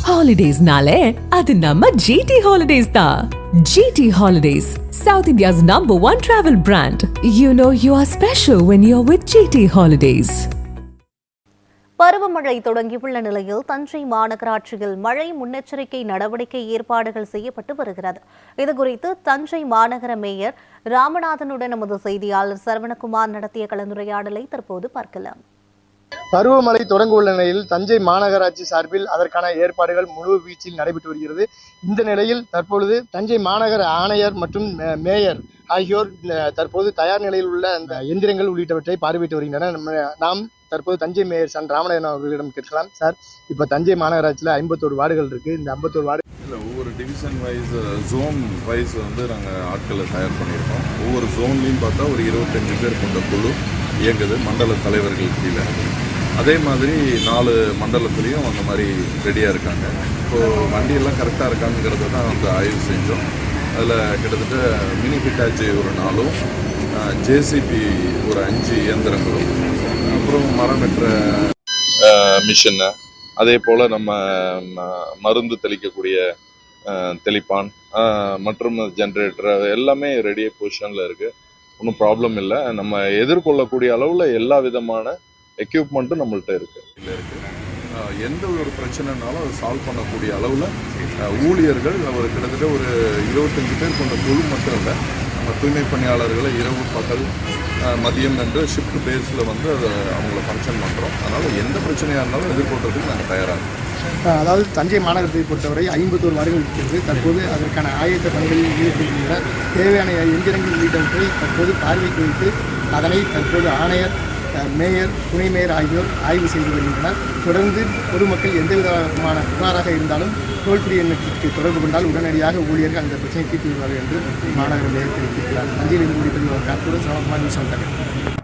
Holidays-nale, adu namma GT Holidays da. GT Holidays, South India's #1 travel brand. You know you are special when you're with GT Holidays. பருவமழை தொடங்கியுள்ள நிலையில் தஞ்சை மாநகராட்சியில் மழை முன்னெச்சரிக்கை நடவடிக்கை ஏற்பாடுகள் செய்யப்பட்டு வருகிறது. இதுகுறித்து தஞ்சை மாநகர மேயர் ராமநாதனுடன் நமது செய்தியாளர் சரவணகுமார் நடத்திய கலந்துரையாடலை தற்போது பார்க்கலாம். பருவமழை தொடங்க உள்ள நிலையில் தஞ்சை மாநகராட்சி சார்பில் அதற்கான ஏற்பாடுகள் முழு வீச்சில் நடைபெற்று வருகிறது. இந்த நிலையில் தற்பொழுது தஞ்சை மாநகர ஆணையர் மற்றும் மேயர் ஆகியோர் தற்போது தயார் நிலையில் உள்ள அந்த எந்திரங்கள் உள்ளிட்டவற்றை பார்வையிட்டு வருகின்றனர். நாம் தற்போது தஞ்சை மேயர் சன் ராமநாதன் அவர்களிடம் கேட்கலாம். சார், இப்போ தஞ்சை மாநகராட்சியில் 51 வார்டுகள் இருக்கு. இந்த 51 வார்டு ஒவ்வொரு டிவிஷன் வைஸ் ஜோன் வைஸ் நாங்கள் ஆட்களை தயார் பண்ணியிருக்கோம். ஒவ்வொரு ஜோன்லையும் பார்த்தா ஒரு 25 பேர் கொண்ட குழு இயங்குது மண்டல தலைவர்கள் கீழே. அதே மாதிரி 4 மண்டலத்துலேயும் அந்த மாதிரி ரெடியாக இருக்காங்க. இப்போது வண்டியெல்லாம் கரெக்டாக இருக்காங்கிறத தான் வந்து ஆய்வு செஞ்சோம். அதில் கிட்டத்தட்ட மினி ஹிட்டாச்சி ஒரு 4, ஜேசிபி ஒரு 5 இயந்திரங்களும், அப்புறம் மரம் வெட்டுற மிஷினு, அதே போல் நம்ம மருந்து தெளிக்கக்கூடிய தெளிப்பான் மற்றும் ஜென்ரேட்டர் எல்லாமே ரெடியாக பொசிஷனில் இருக்குது. ஒன்றும் ப்ராப்ளம் இல்லை. நம்ம எதிர்கொள்ளக்கூடிய அளவில் எல்லா விதமான எக்யூப்மெண்ட்டும் நம்மள்கிட்ட இருக்குது. எந்த ஒரு பிரச்சனைனாலும் அதை சால்வ் பண்ணக்கூடிய அளவில் ஊழியர்கள் ஒரு கிட்டத்தட்ட ஒரு 25 பேர் கொண்ட குழு மட்டும் இல்லை, நம்ம தூய்மை பணியாளர்களை இரவு பகல் மதியம் என்று ஷிஃப்ட் பேஸில் வந்து அதை அவங்கள ஃபங்க்ஷன் பண்ணுறோம். அதனால் எந்த பிரச்சனையாக இருந்தாலும் எதிர்கொள்றதுக்கு நாங்கள் தயாராக இருக்கோம். அதாவது தஞ்சை மாநகரத்தை பொறுத்தவரை 51 வார்டுகள் இருக்கிறது. தற்போது அதற்கான ஆயத்த பணிகளில் ஈடுபடுகின்ற தேவையான எந்திரங்கள் உள்ளிட்டவற்றை தற்போது பார்வைக்கு வைத்து அதனை தற்போது ஆணையர், மேயர், துணை மேயர் ஆகியோர் ஆய்வு செய்து வருகின்றனர். தொடர்ந்து பொதுமக்கள் எந்த விதமான புகாராக இருந்தாலும் டோல் ஃப்ரீ எண்ணுக்கு தொடர்பு கொண்டால் உடனடியாக ஊழியர்கள் அந்த பிரச்சனையை தீர்த்து விடுவார்கள் என்று மாநகர மேயர் தெரிவித்திருக்கிறார். தஞ்சையில் இருந்து முடிப்பதில் ஒரு காப்போடு சரவணகுமார் நியூஸ்.